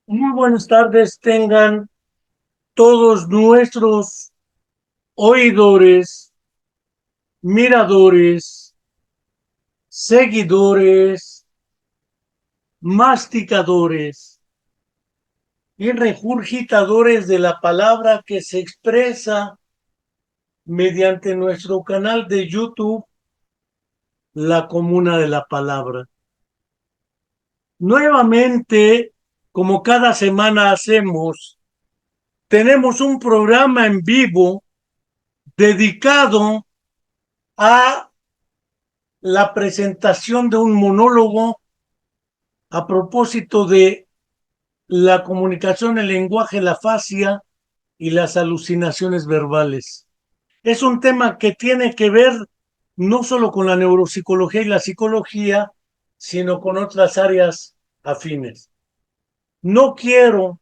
Muy buenas tardes tengan todos nuestros oidores, miradores, seguidores, masticadores y regurgitadores de la palabra que se expresa mediante nuestro canal de YouTube, La Comuna de la Palabra. Nuevamente, como cada semana hacemos, tenemos un programa en vivo dedicado a la presentación de un monólogo a propósito de la comunicación, el lenguaje, la fascia y las alucinaciones verbales. Es un tema que tiene que ver no solo con la neuropsicología y la psicología, sino con otras áreas afines. No quiero,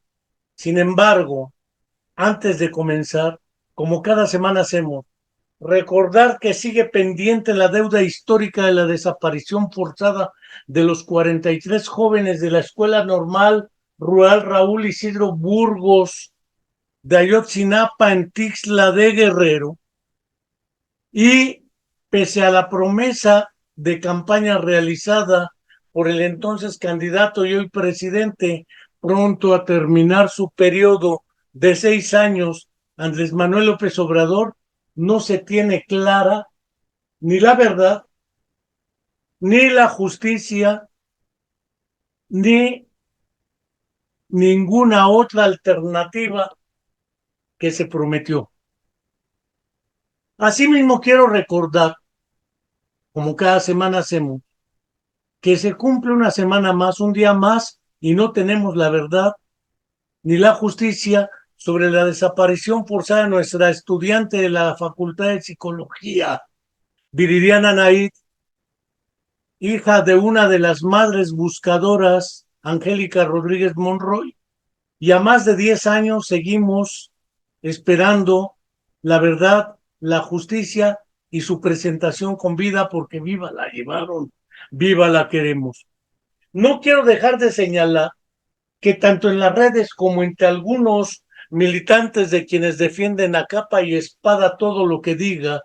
sin embargo, antes de comenzar, como cada semana hacemos, recordar que sigue pendiente la deuda histórica de la desaparición forzada de los 43 jóvenes de la Escuela Normal Rural Raúl Isidro Burgos de Ayotzinapa en Tixla de Guerrero, y pese a la promesa de campaña realizada por el entonces candidato y hoy presidente, pronto a terminar su periodo de 6 años, Andrés Manuel López Obrador, no se tiene clara ni la verdad, ni la justicia, ni ninguna otra alternativa que se prometió. Asimismo, quiero recordar, como cada semana hacemos, que se cumple una semana más, un día más, y no tenemos la verdad ni la justicia sobre la desaparición forzada de nuestra estudiante de la Facultad de Psicología, Viridiana Naid, hija de una de las madres buscadoras, Angélica Rodríguez Monroy, y a más de 10 años seguimos esperando la verdad, la justicia y su presentación con vida, porque viva la llevaron, viva la queremos. No quiero dejar de señalar que tanto en las redes como entre algunos militantes de quienes defienden a capa y espada todo lo que diga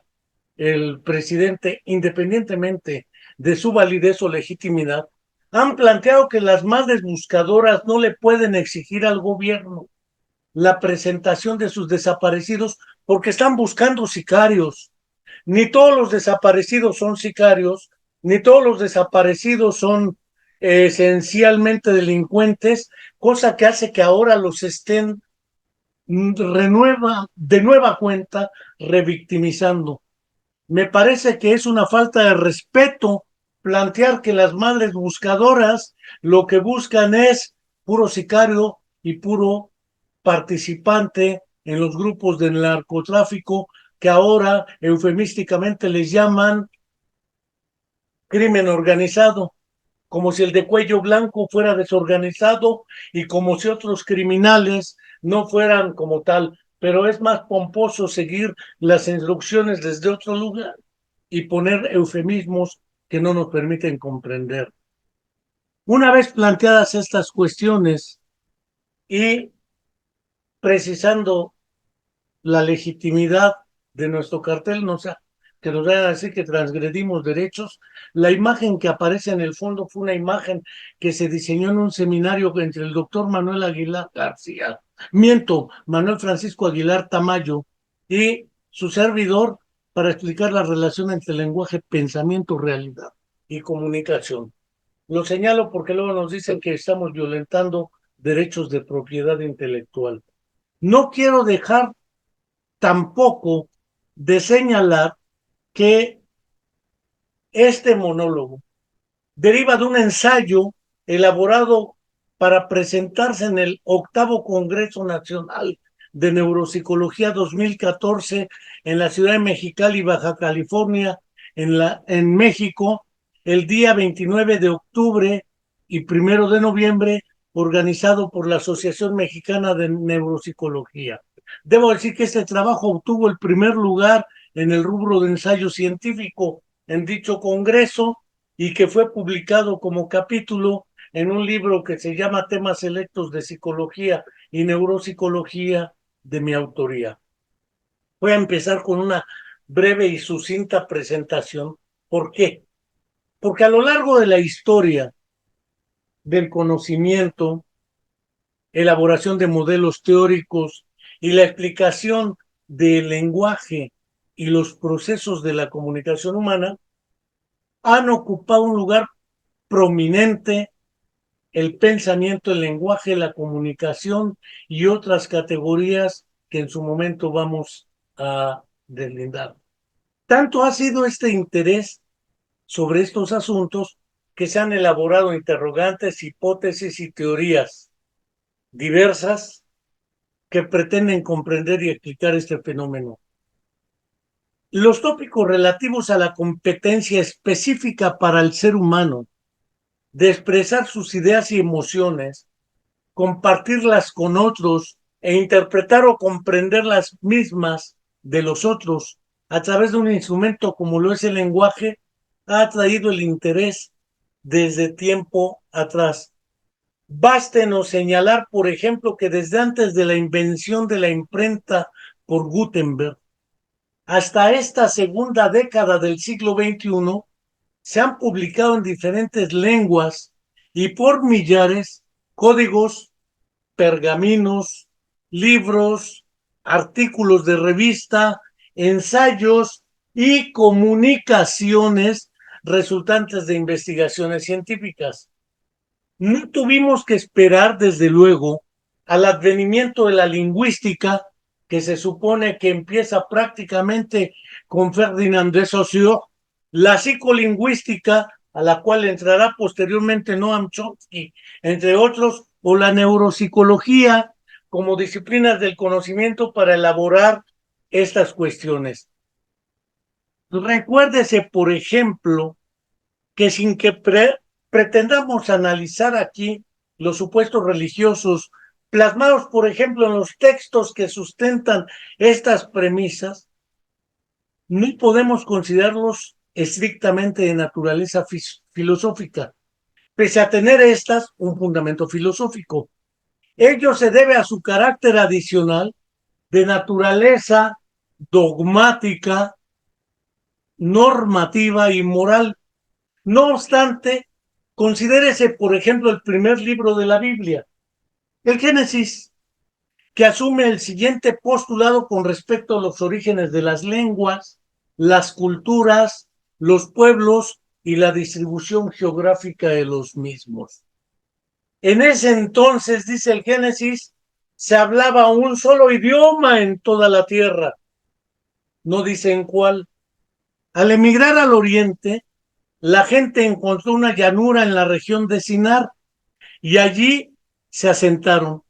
el presidente, independientemente de su validez o legitimidad, han planteado que las madres buscadoras no le pueden exigir al gobierno la presentación de sus desaparecidos porque están buscando sicarios. Ni todos los desaparecidos son sicarios, ni todos los desaparecidos son esencialmente delincuentes, cosa que hace que ahora los estén de nueva cuenta revictimizando. Me parece que es una falta de respeto plantear que las madres buscadoras lo que buscan es puro sicario y puro participante en los grupos del narcotráfico que ahora eufemísticamente les llaman crimen organizado, como si el de cuello blanco fuera desorganizado y como si otros criminales no fueran como tal, pero es más pomposo seguir las instrucciones desde otro lugar y poner eufemismos que no nos permiten comprender. Una vez planteadas estas cuestiones y precisando la legitimidad de nuestro cartel, no sea que nos vayan a decir que transgredimos derechos. La imagen que aparece en el fondo fue una imagen que se diseñó en un seminario entre el doctor Manuel Aguilar García, Manuel Francisco Aguilar Tamayo y su servidor para explicar la relación entre lenguaje, pensamiento, realidad y comunicación. Lo señalo porque luego nos dicen que estamos violentando derechos de propiedad intelectual. No quiero dejar tampoco de señalar que este monólogo deriva de un ensayo elaborado para presentarse en el octavo Congreso Nacional de Neuropsicología 2014 en la ciudad de Mexicali, Baja California, en México, el día 29 de octubre y 1 de noviembre, organizado por la Asociación Mexicana de Neuropsicología. Debo decir que este trabajo obtuvo el primer lugar en el rubro de ensayo científico en dicho congreso y que fue publicado como capítulo en un libro que se llama Temas Selectos de Psicología y Neuropsicología de mi autoría. Voy a empezar con una breve y sucinta presentación. ¿Por qué? Porque a lo largo de la historia del conocimiento, elaboración de modelos teóricos y la explicación del lenguaje y los procesos de la comunicación humana, han ocupado un lugar prominente el pensamiento, el lenguaje, la comunicación y otras categorías que en su momento vamos a deslindar. Tanto ha sido este interés sobre estos asuntos que se han elaborado interrogantes, hipótesis y teorías diversas que pretenden comprender y explicar este fenómeno. Los tópicos relativos a la competencia específica para el ser humano de expresar sus ideas y emociones, compartirlas con otros e interpretar o comprender las mismas de los otros a través de un instrumento como lo es el lenguaje, ha atraído el interés desde tiempo atrás. Bástenos señalar, por ejemplo, que desde antes de la invención de la imprenta por Gutenberg hasta esta segunda década del siglo XXI, se han publicado en diferentes lenguas y por millares códigos, pergaminos, libros, artículos de revista, ensayos y comunicaciones resultantes de investigaciones científicas. No tuvimos que esperar, desde luego, al advenimiento de la lingüística, que se supone que empieza prácticamente con Ferdinand de Saussure, la psicolingüística, a la cual entrará posteriormente Noam Chomsky, entre otros, o la neuropsicología, como disciplinas del conocimiento para elaborar estas cuestiones. Recuérdese, por ejemplo, que sin que pretendamos analizar aquí los supuestos religiosos plasmados, por ejemplo, en los textos que sustentan estas premisas, no podemos considerarlos estrictamente de naturaleza filosófica, pese a tener estas un fundamento filosófico. Ello se debe a su carácter adicional de naturaleza dogmática, normativa y moral. No obstante, considérese, por ejemplo, el primer libro de la Biblia, el Génesis, que asume el siguiente postulado con respecto a los orígenes de las lenguas, las culturas, los pueblos y la distribución geográfica de los mismos. En ese entonces, dice el Génesis, se hablaba un solo idioma en toda la tierra. No dice en cuál. Al emigrar al oriente, la gente encontró una llanura en la región de Sinar y allí se asentaron.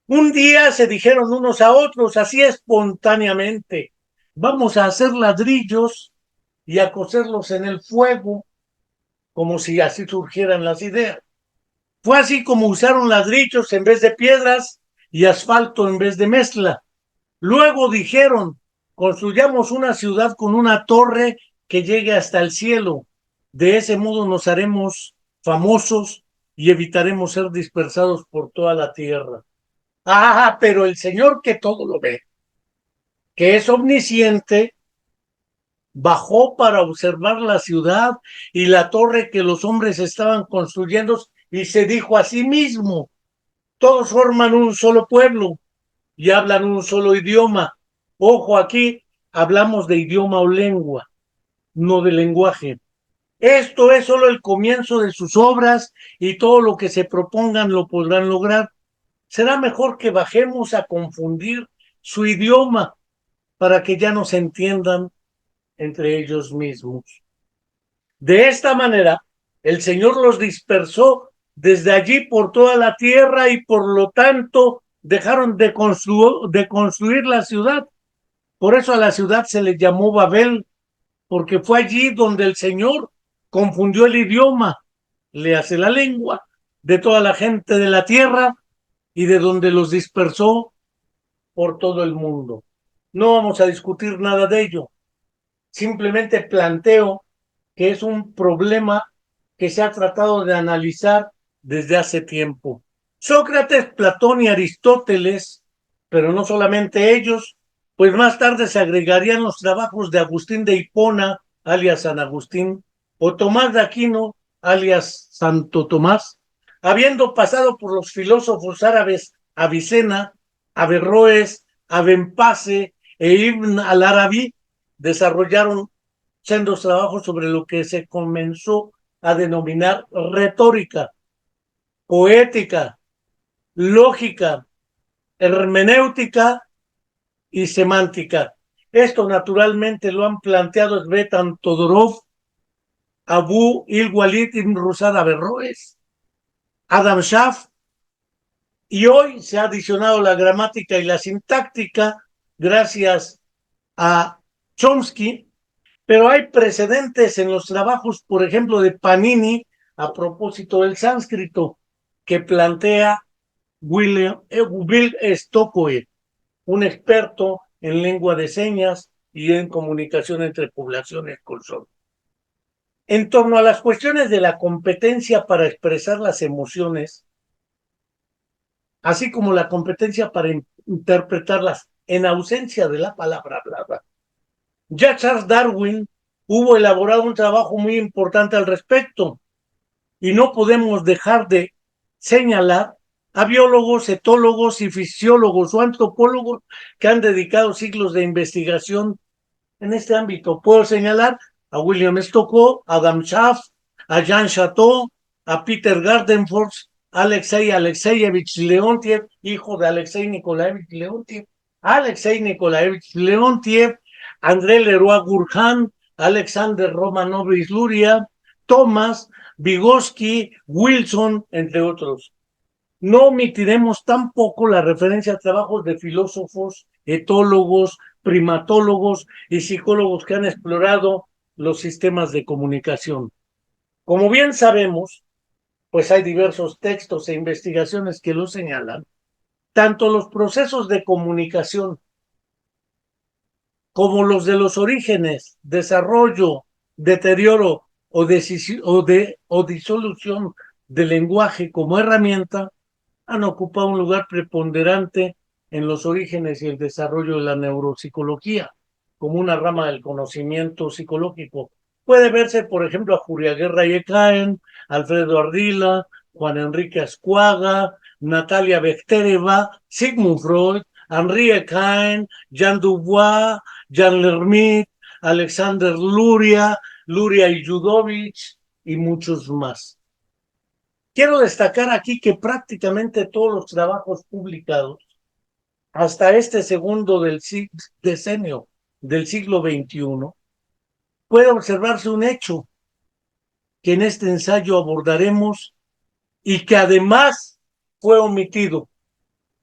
Un día se dijeron unos a otros, así espontáneamente, vamos a hacer ladrillos y a cocerlos en el fuego, como si así surgieran las ideas. Fue así como usaron ladrillos en vez de piedras y asfalto en vez de mezcla. Luego dijeron, construyamos una ciudad con una torre que llegue hasta el cielo. De ese modo nos haremos famosos y evitaremos ser dispersados por toda la tierra. Ah, pero el Señor que todo lo ve, que es omnisciente, bajó para observar la ciudad y la torre que los hombres estaban construyendo y se dijo a sí mismo, todos forman un solo pueblo y hablan un solo idioma. Ojo, aquí hablamos de idioma o lengua, no de lenguaje. Esto es solo el comienzo de sus obras y todo lo que se propongan lo podrán lograr. Será mejor que bajemos a confundir su idioma para que ya no se entiendan entre ellos mismos. De esta manera, el Señor los dispersó desde allí por toda la tierra y por lo tanto dejaron de construir la ciudad. Por eso a la ciudad se le llamó Babel, porque fue allí donde el Señor confundió el idioma, le hace la lengua, de toda la gente de la tierra y de donde los dispersó por todo el mundo. No vamos a discutir nada de ello. Simplemente planteo que es un problema que se ha tratado de analizar desde hace tiempo. Sócrates, Platón y Aristóteles, pero no solamente ellos, pues más tarde se agregarían los trabajos de Agustín de Hipona, alias San Agustín, o Tomás de Aquino, alias Santo Tomás, habiendo pasado por los filósofos árabes Avicena, Averroes, Abenpase e Ibn al-Arabi, desarrollaron sendos trabajos sobre lo que se comenzó a denominar retórica, poética, lógica, hermenéutica y semántica. Esto naturalmente lo han planteado Svetan Todorov, Abu il-Walid ibn Rusad Averroes, Adam Schaff, y hoy se ha adicionado la gramática y la sintáctica gracias a Chomsky, pero hay precedentes en los trabajos, por ejemplo, de Panini a propósito del sánscrito, que plantea Will Stockwell, un experto en lengua de señas y en comunicación entre poblaciones con sordos. En torno a las cuestiones de la competencia para expresar las emociones, así como la competencia para interpretarlas en ausencia de la palabra hablada, ya Charles Darwin hubo elaborado un trabajo muy importante al respecto, y no podemos dejar de señalar a biólogos, etólogos y fisiólogos o antropólogos que han dedicado siglos de investigación en este ámbito. Puedo señalar a William Stockwell, a Adam Schaff, a Jean Chateau, a Peter Gardenfors, Alexei Alexeyevich Leontiev, hijo de Alexei Nikolaevich Leontiev, Alexei Nikolaevich Leontiev, André Leroy Gurhan, Alexander Romanovich Luria, Thomas, Vygotsky, Wilson, entre otros. No omitiremos tampoco la referencia a trabajos de filósofos, etólogos, primatólogos y psicólogos que han explorado los sistemas de comunicación. Como bien sabemos, pues hay diversos textos e investigaciones que lo señalan. Tanto los procesos de comunicación como los de los orígenes, desarrollo, deterioro o disolución del lenguaje como herramienta han ocupado un lugar preponderante en los orígenes y el desarrollo de la neuropsicología, como una rama del conocimiento psicológico. Puede verse, por ejemplo, a Juriaguerra Yekaen, Alfredo Ardila, Juan Enrique Ascuaga, Natalia Bektereva, Sigmund Freud, Henri Ekaen, Jean Dubois, Jean Lermite, Alexander Luria, Luria Iyudovich y muchos más. Quiero destacar aquí que prácticamente todos los trabajos publicados hasta este segundo decenio del siglo XXI, puede observarse un hecho que en este ensayo abordaremos y que además fue omitido,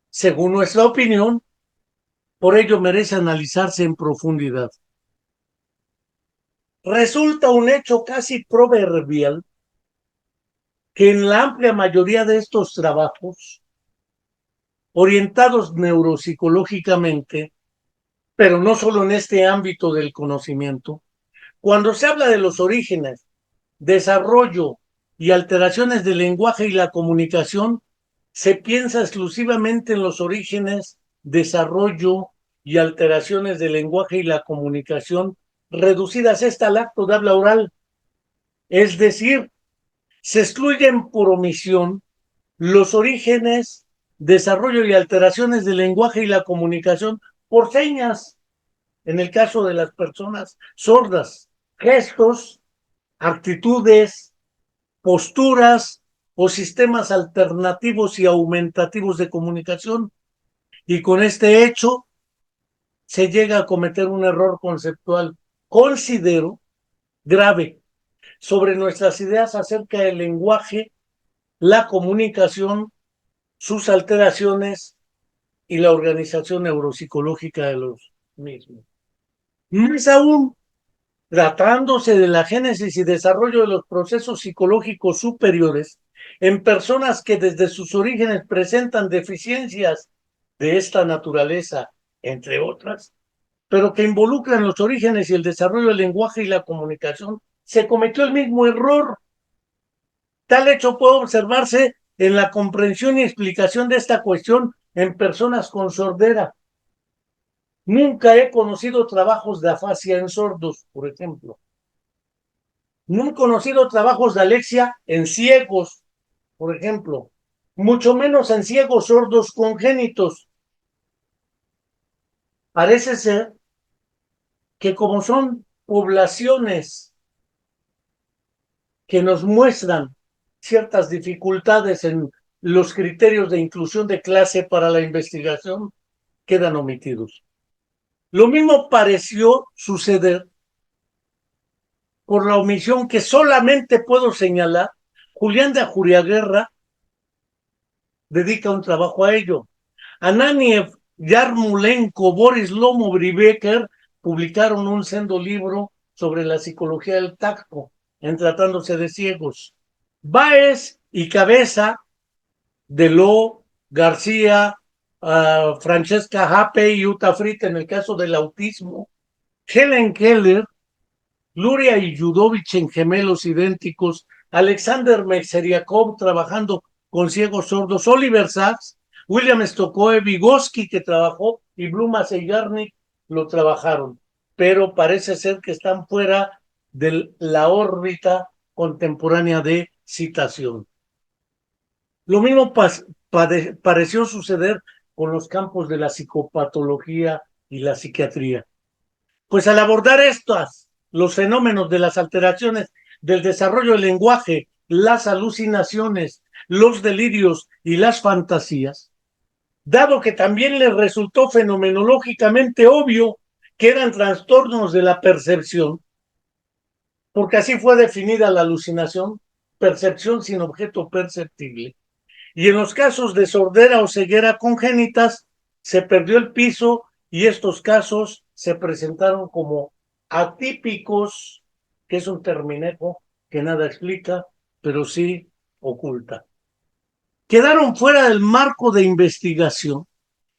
según nuestra opinión, por ello merece analizarse en profundidad. Resulta un hecho casi proverbial que en la amplia mayoría de estos trabajos, orientados neuropsicológicamente, pero no solo en este ámbito del conocimiento, cuando se habla de los orígenes, desarrollo y alteraciones del lenguaje y la comunicación, se piensa exclusivamente en los orígenes, desarrollo y alteraciones del lenguaje y la comunicación reducidas al acto de habla oral. Es decir, se excluyen por omisión los orígenes, desarrollo y alteraciones del lenguaje y la comunicación por señas, en el caso de las personas sordas, gestos, actitudes, posturas o sistemas alternativos y aumentativos de comunicación. Y con este hecho se llega a cometer un error conceptual, considero, grave, sobre nuestras ideas acerca del lenguaje, la comunicación, sus alteraciones y la organización neuropsicológica de los mismos. Más aún, tratándose de la génesis y desarrollo de los procesos psicológicos superiores en personas que desde sus orígenes presentan deficiencias de esta naturaleza, entre otras, pero que involucran los orígenes y el desarrollo del lenguaje y la comunicación, se cometió el mismo error. Tal hecho puede observarse en la comprensión y explicación de esta cuestión en personas con sordera. Nunca he conocido trabajos de afasia en sordos, por ejemplo. No he conocido trabajos de alexia en ciegos, por ejemplo. Mucho menos en ciegos sordos congénitos. Parece ser que como son poblaciones que nos muestran ciertas dificultades en los criterios de inclusión de clase para la investigación, quedan omitidos. Lo mismo pareció suceder por la omisión que solamente puedo señalar. Julián de Ajuriaguerra dedica un trabajo a ello. Ananiev, Yarmolenko, Boris Lomo-Bribecker publicaron un sendo libro sobre la psicología del tacto en tratándose de ciegos. Baez y Cabeza, Deló, García, Francesca Happe y Uta Fritt en el caso del autismo, Helen Keller, Luria y Yudovich en gemelos idénticos, Alexander Mexeriakov trabajando con ciegos sordos, Oliver Sacks, William Stokoe, Vygotsky que trabajó y Blumas y Yarnik lo trabajaron, pero parece ser que están fuera de la órbita contemporánea de citación. Lo mismo pareció suceder con los campos de la psicopatología y la psiquiatría. Pues al abordar los fenómenos de las alteraciones del desarrollo del lenguaje, las alucinaciones, los delirios y las fantasías, dado que también les resultó fenomenológicamente obvio que eran trastornos de la percepción, porque así fue definida la alucinación, percepción sin objeto perceptible. Y en los casos de sordera o ceguera congénitas, se perdió el piso y estos casos se presentaron como atípicos, que es un terminejo que nada explica, pero sí oculta. Quedaron fuera del marco de investigación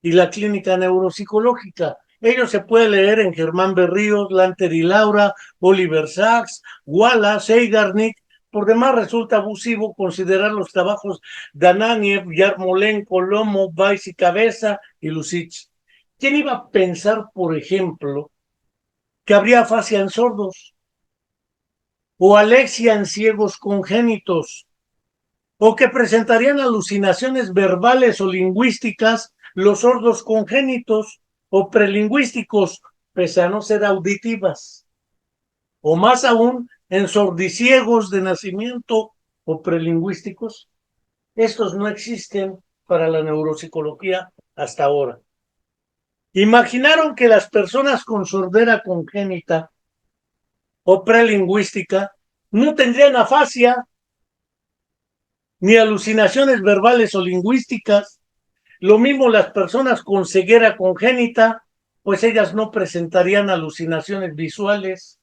y la clínica neuropsicológica. Ello se puede leer en Germán Berríos, Lanter y Laura, Oliver Sacks, Wallace, Zeigarnik. Por demás, resulta abusivo considerar los trabajos de Ananiev, Yarmolenko, Lomo, Weiss y Cabeza y Lucich. ¿Quién iba a pensar, por ejemplo, que habría afasia en sordos o alexia en ciegos congénitos o que presentarían alucinaciones verbales o lingüísticas los sordos congénitos o prelingüísticos, pese a no ser auditivas, o más aún en sordiciegos de nacimiento o prelingüísticos? Estos no existen para la neuropsicología hasta ahora. Imaginaron que las personas con sordera congénita o prelingüística no tendrían afasia ni alucinaciones verbales o lingüísticas. Lo mismo las personas con ceguera congénita, pues ellas no presentarían alucinaciones visuales.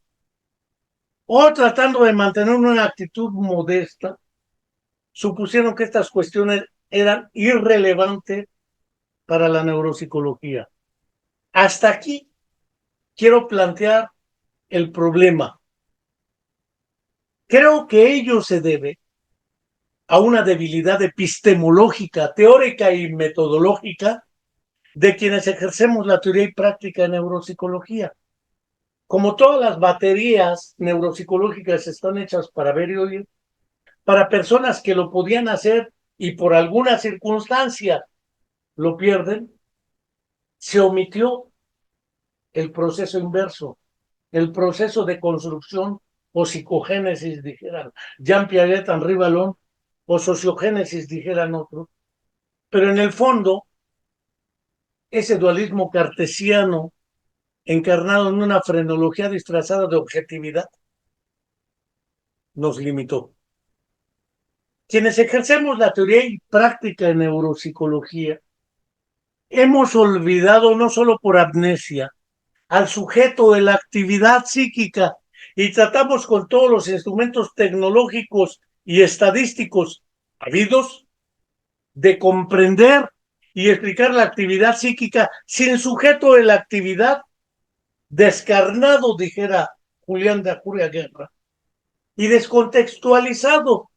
O tratando de mantener una actitud modesta, supusieron que estas cuestiones eran irrelevantes para la neuropsicología. Hasta aquí quiero plantear el problema. Creo que ello se debe a una debilidad epistemológica, teórica y metodológica de quienes ejercemos la teoría y práctica de neuropsicología. Como todas las baterías neuropsicológicas están hechas para ver y oír, para personas que lo podían hacer y por alguna circunstancia lo pierden, se omitió el proceso inverso, el proceso de construcción o psicogénesis, dijeran Jean Piaget, Henri Vallon, o sociogénesis, dijeran otros. Pero en el fondo, ese dualismo cartesiano encarnado en una frenología disfrazada de objetividad nos limitó. Quienes ejercemos la teoría y práctica de neuropsicología, hemos olvidado no solo por amnesia al sujeto de la actividad psíquica y tratamos con todos los instrumentos tecnológicos y estadísticos habidos de comprender y explicar la actividad psíquica sin sujeto de la actividad, descarnado, dijera Julián de Ajuriaguerra, y descontextualizado.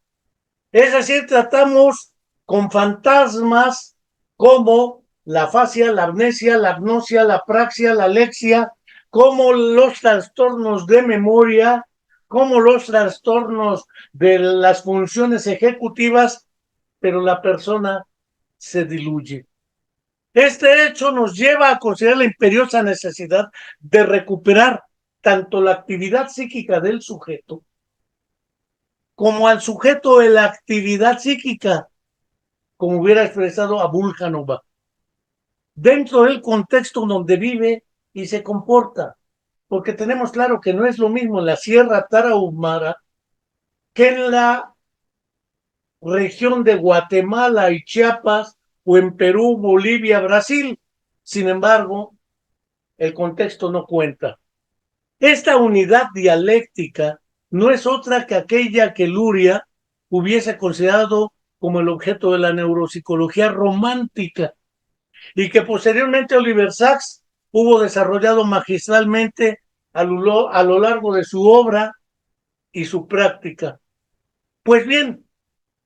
Es decir, tratamos con fantasmas como la afasia, la amnesia, la agnosia, la praxia, la alexia, como los trastornos de memoria, como los trastornos de las funciones ejecutivas, pero la persona se diluye. Este hecho nos lleva a considerar la imperiosa necesidad de recuperar tanto la actividad psíquica del sujeto como al sujeto de la actividad psíquica, como hubiera expresado Abul Janova, dentro del contexto donde vive y se comporta. Porque tenemos claro que no es lo mismo en la Sierra Tarahumara que en la región de Guatemala y Chiapas o en Perú, Bolivia, Brasil. Sin embargo, el contexto no cuenta. Esta unidad dialéctica no es otra que aquella que Luria hubiese considerado como el objeto de la neuropsicología romántica y que posteriormente Oliver Sacks hubo desarrollado magistralmente a lo largo de su obra y su práctica. Pues bien,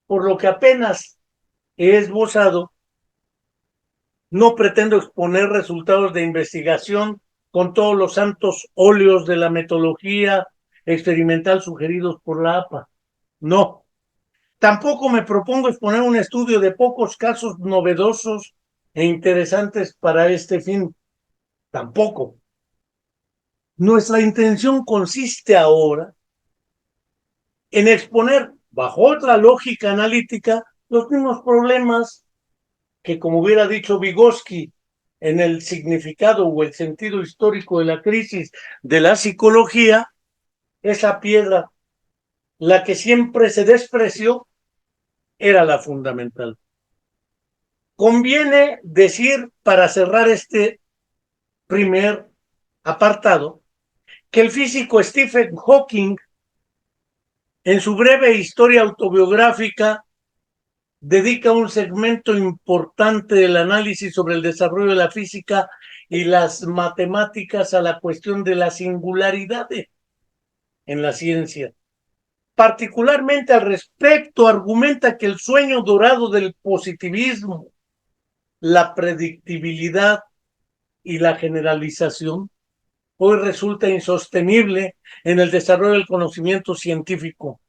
por lo que apenas he esbozado, no pretendo exponer resultados de investigación con todos los santos óleos de la metodología experimental sugeridos por la APA. No. Tampoco me propongo exponer un estudio de pocos casos novedosos e interesantes para este fin. Tampoco. Nuestra intención consiste ahora en exponer, bajo otra lógica analítica, los mismos problemas que, como hubiera dicho Vygotsky, en el significado o el sentido histórico de la crisis de la psicología, esa piedra, la que siempre se despreció, era la fundamental. Conviene decir, para cerrar este primer apartado, que el físico Stephen Hawking, en su breve historia autobiográfica, dedica un segmento importante del análisis sobre el desarrollo de la física y las matemáticas a la cuestión de la singularidad en la ciencia. Particularmente al respecto, argumenta que el sueño dorado del positivismo, la predictibilidad y la generalización hoy resulta insostenible en el desarrollo del conocimiento científico.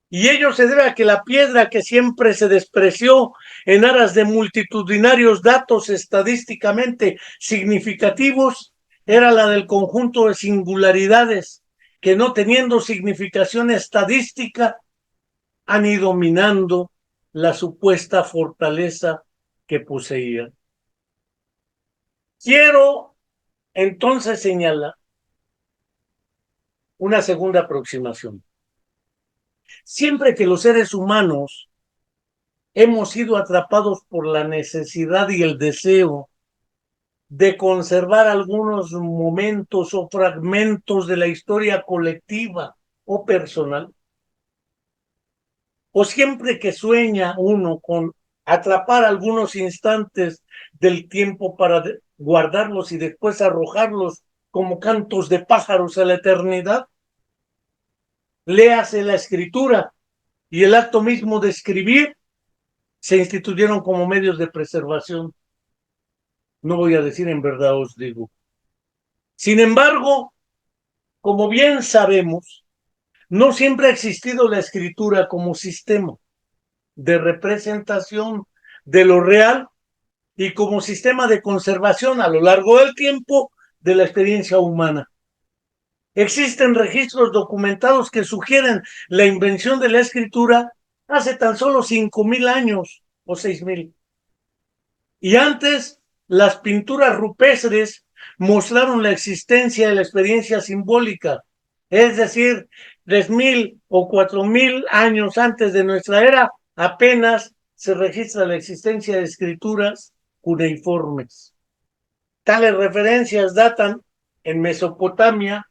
Y ello se debe a que la piedra que siempre se despreció en aras de multitudinarios datos estadísticamente significativos era la del conjunto de singularidades que, no teniendo significación estadística, han ido minando la supuesta fortaleza que poseía. Quiero entonces señalar una segunda aproximación. Siempre que los seres humanos hemos sido atrapados por la necesidad y el deseo de conservar algunos momentos o fragmentos de la historia colectiva o personal, o siempre que sueña uno con atrapar algunos instantes del tiempo para guardarlos y después arrojarlos como cantos de pájaros a la eternidad, léase la escritura y el acto mismo de escribir se instituyeron como medios de preservación. No voy a decir en verdad, os digo. Sin embargo, como bien sabemos, no siempre ha existido la escritura como sistema de representación de lo real y como sistema de conservación a lo largo del tiempo de la experiencia humana. Existen registros documentados que sugieren la invención de la escritura hace tan solo 5,000 años o 6,000. Y antes, las pinturas rupestres mostraron la existencia de la experiencia simbólica, es decir, 3,000 o 4,000 años antes de nuestra era, apenas se registra la existencia de escrituras cuneiformes. Tales referencias datan en Mesopotamia,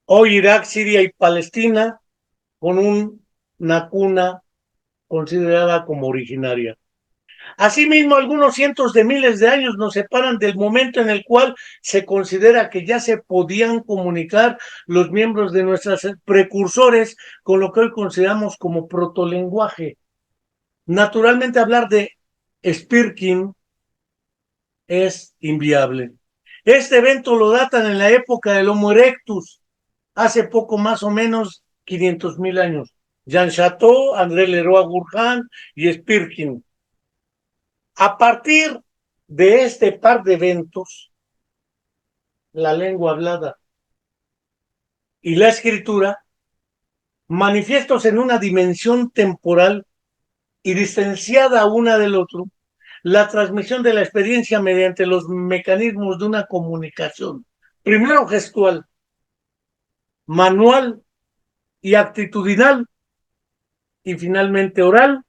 hoy Irak, Siria y Palestina, con una cuna considerada como originaria. Asimismo, algunos cientos de miles de años nos separan del momento en el cual se considera que ya se podían comunicar los miembros de nuestros precursores con lo que hoy consideramos como protolenguaje. Naturalmente, hablar de Spirkin es inviable. Este evento lo datan en la época del Homo erectus, hace poco más o menos 500,000 años. Jean Chateau, André Leroy-Gourhan y Spirkin. A partir de este par de eventos, la lengua hablada y la escritura, manifiestos en una dimensión temporal y distanciada una del otro, la transmisión de la experiencia mediante los mecanismos de una comunicación, primero gestual, manual y actitudinal, y finalmente oral,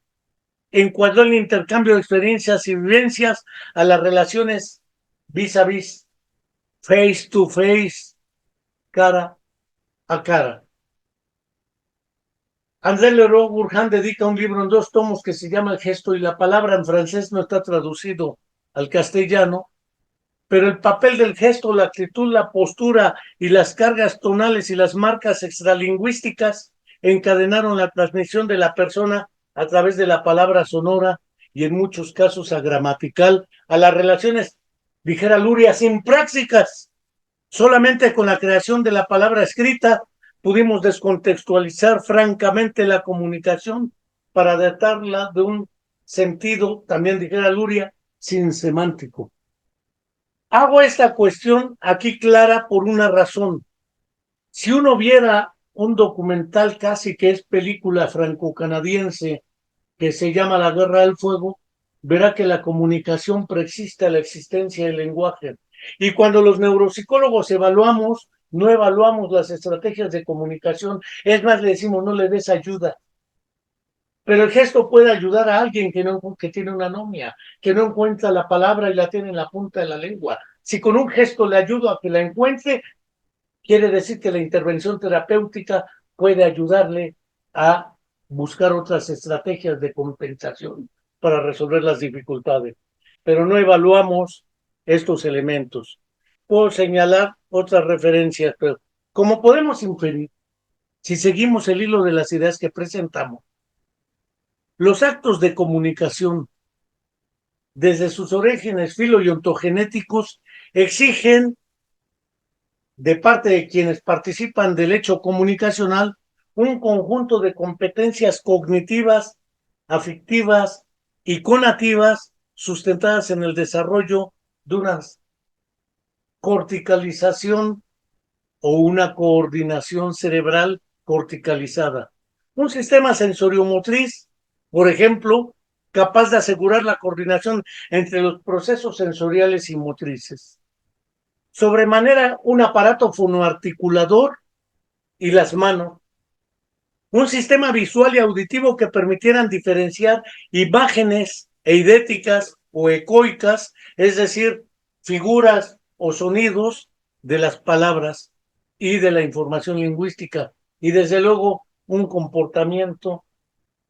encuadró el intercambio de experiencias y vivencias a las relaciones vis a vis, face to face, cara a cara. André Leroy-Gourhan dedica un libro en 2 tomos que se llama El gesto y la palabra. En francés no está traducido al castellano, pero el papel del gesto, la actitud, la postura y las cargas tonales y las marcas extralingüísticas encadenaron la transmisión de la persona a través de la palabra sonora y en muchos casos agramatical a las relaciones, dijera Luria, sin prácticas. Solamente con la creación de la palabra escrita pudimos descontextualizar francamente la comunicación para dotarla de un sentido, también dijera Luria, sin semántico. Hago esta cuestión aquí clara por una razón. Si uno viera un documental casi que es película franco-canadiense que se llama La Guerra del Fuego, verá que la comunicación preexiste a la existencia del lenguaje. Y cuando los neuropsicólogos evaluamos, no evaluamos las estrategias de comunicación, es más, le decimos, no le des ayuda. Pero el gesto puede ayudar a alguien que tiene una anomia, que no encuentra la palabra y la tiene en la punta de la lengua. Si con un gesto le ayudo a que la encuentre, quiere decir que la intervención terapéutica puede ayudarle a buscar otras estrategias de compensación para resolver las dificultades. Pero no evaluamos estos elementos. Puedo señalar otras referencias, pero como podemos inferir, si seguimos el hilo de las ideas que presentamos, los actos de comunicación, desde sus orígenes filo y ontogenéticos, exigen de parte de quienes participan del hecho comunicacional un conjunto de competencias cognitivas, afectivas y conativas sustentadas en el desarrollo de una corticalización o una coordinación cerebral corticalizada. Un sistema sensoriomotriz, por ejemplo, capaz de asegurar la coordinación entre los procesos sensoriales y motrices. Sobremanera, un aparato fonoarticulador y las manos. Un sistema visual y auditivo que permitieran diferenciar imágenes eidéticas o ecoicas, es decir, figuras o sonidos de las palabras y de la información lingüística. Y desde luego un comportamiento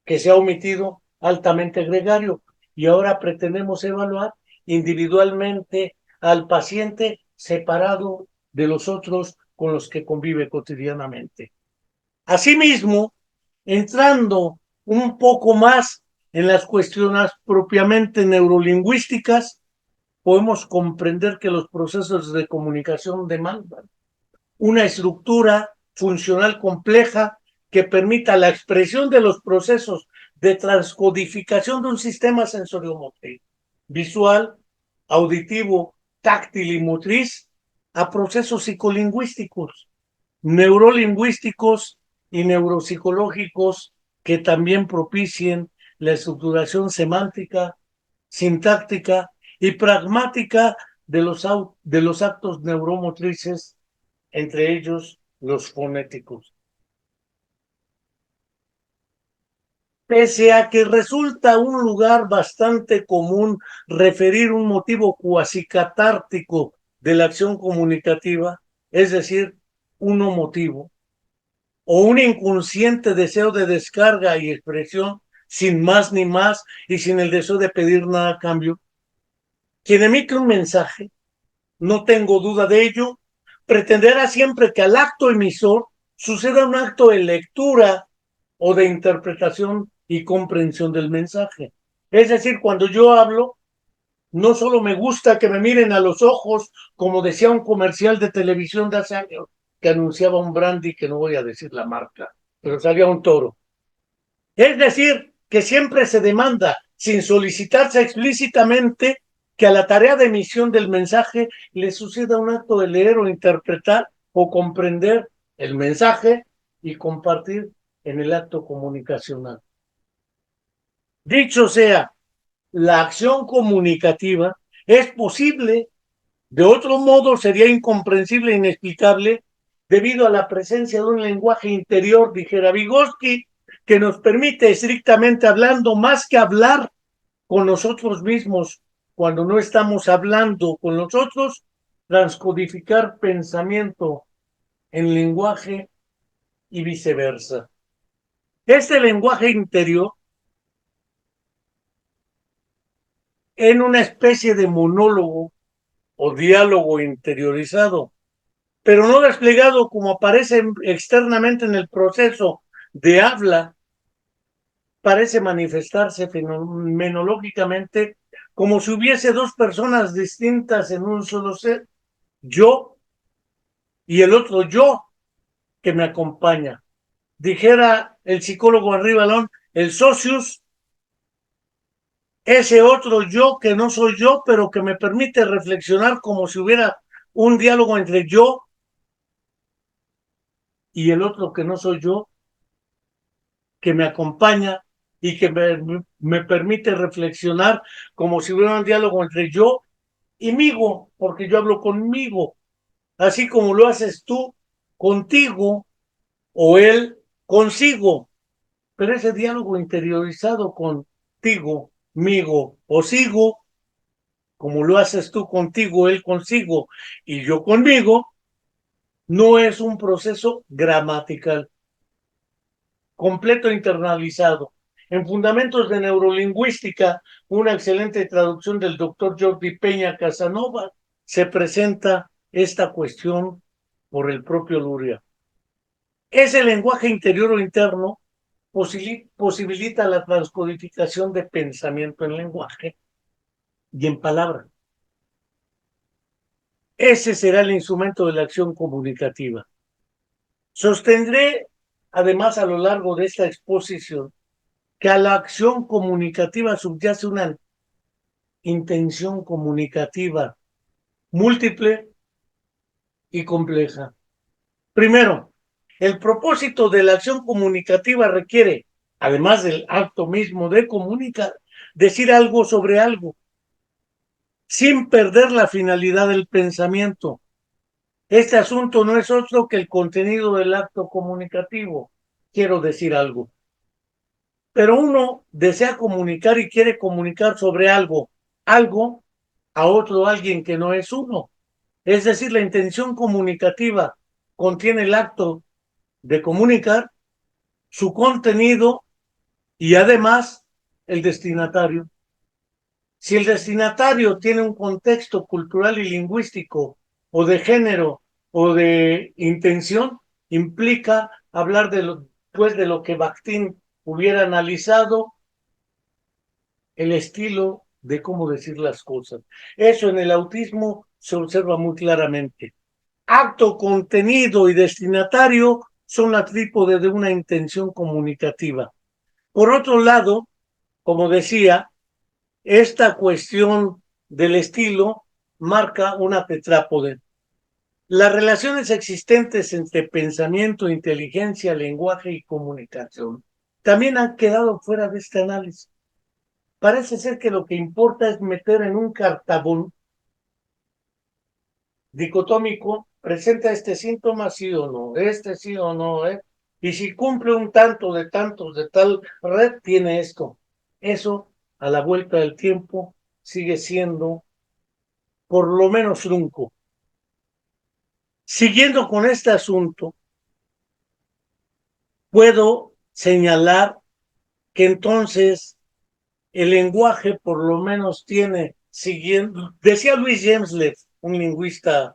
que se ha omitido altamente gregario. Y ahora pretendemos evaluar individualmente al paciente separado de los otros con los que convive cotidianamente. Asimismo, entrando un poco más en las cuestiones propiamente neurolingüísticas, podemos comprender que los procesos de comunicación demandan una estructura funcional compleja que permita la expresión de los procesos de transcodificación de un sistema sensoriomotriz, visual, auditivo, táctil y motriz, a procesos psicolingüísticos, neurolingüísticos y neuropsicológicos que también propicien la estructuración semántica, sintáctica y pragmática de los actos neuromotrices, entre ellos los fonéticos. Pese a que resulta un lugar bastante común referir un motivo cuasi catártico de la acción comunicativa, es decir, motivo, o un inconsciente deseo de descarga y expresión, sin más ni más y sin el deseo de pedir nada a cambio. Quien emite un mensaje, no tengo duda de ello, pretenderá siempre que al acto emisor suceda un acto de lectura o de interpretación y comprensión del mensaje. Es decir, cuando yo hablo, no solo me gusta que me miren a los ojos, como decía un comercial de televisión de hace años, que anunciaba un brandy, que no voy a decir la marca, pero salía un toro. Es decir, que siempre se demanda, sin solicitarse explícitamente, que a la tarea de emisión del mensaje le suceda un acto de leer o interpretar o comprender el mensaje y compartir en el acto comunicacional. Dicho sea, la acción comunicativa es posible, de otro modo sería incomprensible e inexplicable debido a la presencia de un lenguaje interior, dijera Vygotsky, que nos permite estrictamente hablando, más que hablar con nosotros mismos cuando no estamos hablando con nosotros, transcodificar pensamiento en lenguaje y viceversa. Este lenguaje interior, en una especie de monólogo o diálogo interiorizado, pero no desplegado como aparece externamente en el proceso de habla, parece manifestarse fenomenológicamente como si hubiese dos personas distintas en un solo ser, yo y el otro yo que me acompaña. Dijera el psicólogo Henri Vallon, el socius, ese otro yo que no soy yo, pero que me permite reflexionar como si hubiera un diálogo entre yo y el otro que no soy yo, que me acompaña y que me permite reflexionar como si hubiera un diálogo entre yo y migo, porque yo hablo conmigo, así como lo haces tú contigo o él consigo. Pero ese diálogo interiorizado contigo, migo o sigo, como lo haces tú contigo, él consigo y yo conmigo, no es un proceso gramatical completo internalizado. En Fundamentos de Neurolingüística, una excelente traducción del doctor Jordi Peña Casanova, se presenta esta cuestión por el propio Luria. Ese lenguaje interior o interno posibilita la transcodificación de pensamiento en lenguaje y en palabra. Ese será el instrumento de la acción comunicativa. Sostendré, además, a lo largo de esta exposición, que a la acción comunicativa subyace una intención comunicativa múltiple y compleja. Primero, el propósito de la acción comunicativa requiere, además del acto mismo de comunicar, decir algo sobre algo, sin perder la finalidad del pensamiento. Este asunto no es otro que el contenido del acto comunicativo. Quiero decir algo. Pero uno desea comunicar y quiere comunicar sobre algo, algo a otro alguien que no es uno. Es decir, la intención comunicativa contiene el acto de comunicar, su contenido y además el destinatario. Si el destinatario tiene un contexto cultural y lingüístico o de género o de intención, implica hablar pues, de lo que Bakhtin hubiera analizado, el estilo de cómo decir las cosas. Eso en el autismo se observa muy claramente. Acto, contenido y destinatario son la trípode de una intención comunicativa. Por otro lado, como decía, esta cuestión del estilo marca una tetrápode. Las relaciones existentes entre pensamiento, inteligencia, lenguaje y comunicación también han quedado fuera de este análisis. Parece ser que lo que importa es meter en un cartabón dicotómico, presenta este síntoma sí o no, este sí o no, y si cumple un tanto de tantos de tal red, tiene esto. Eso, a la vuelta del tiempo, sigue siendo por lo menos trunco. Siguiendo con este asunto, puedo señalar que entonces el lenguaje por lo menos tiene, siguiendo, decía Louis James, un lingüista,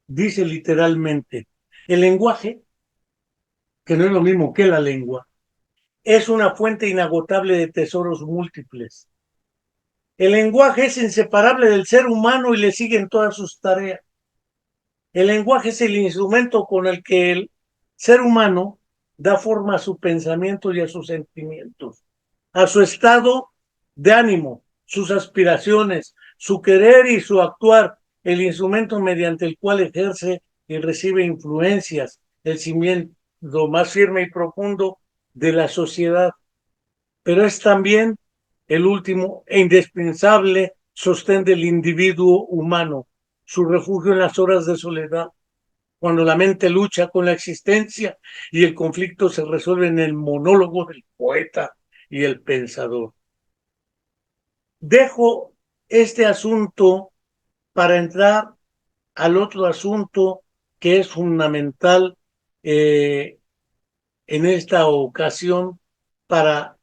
dice literalmente, el lenguaje, que no es lo mismo que la lengua, es una fuente inagotable de tesoros múltiples. El lenguaje es inseparable del ser humano y le siguen todas sus tareas. El lenguaje es el instrumento con el que el ser humano da forma a su pensamiento y a sus sentimientos, a su estado de ánimo, sus aspiraciones, su querer y su actuar, el instrumento mediante el cual ejerce y recibe influencias, el cimiento más firme y profundo de la sociedad, pero es también el último e indispensable sostén del individuo humano, su refugio en las horas de soledad, cuando la mente lucha con la existencia y el conflicto se resuelve en el monólogo del poeta y el pensador. Dejo este asunto para entrar al otro asunto que es fundamental en esta ocasión para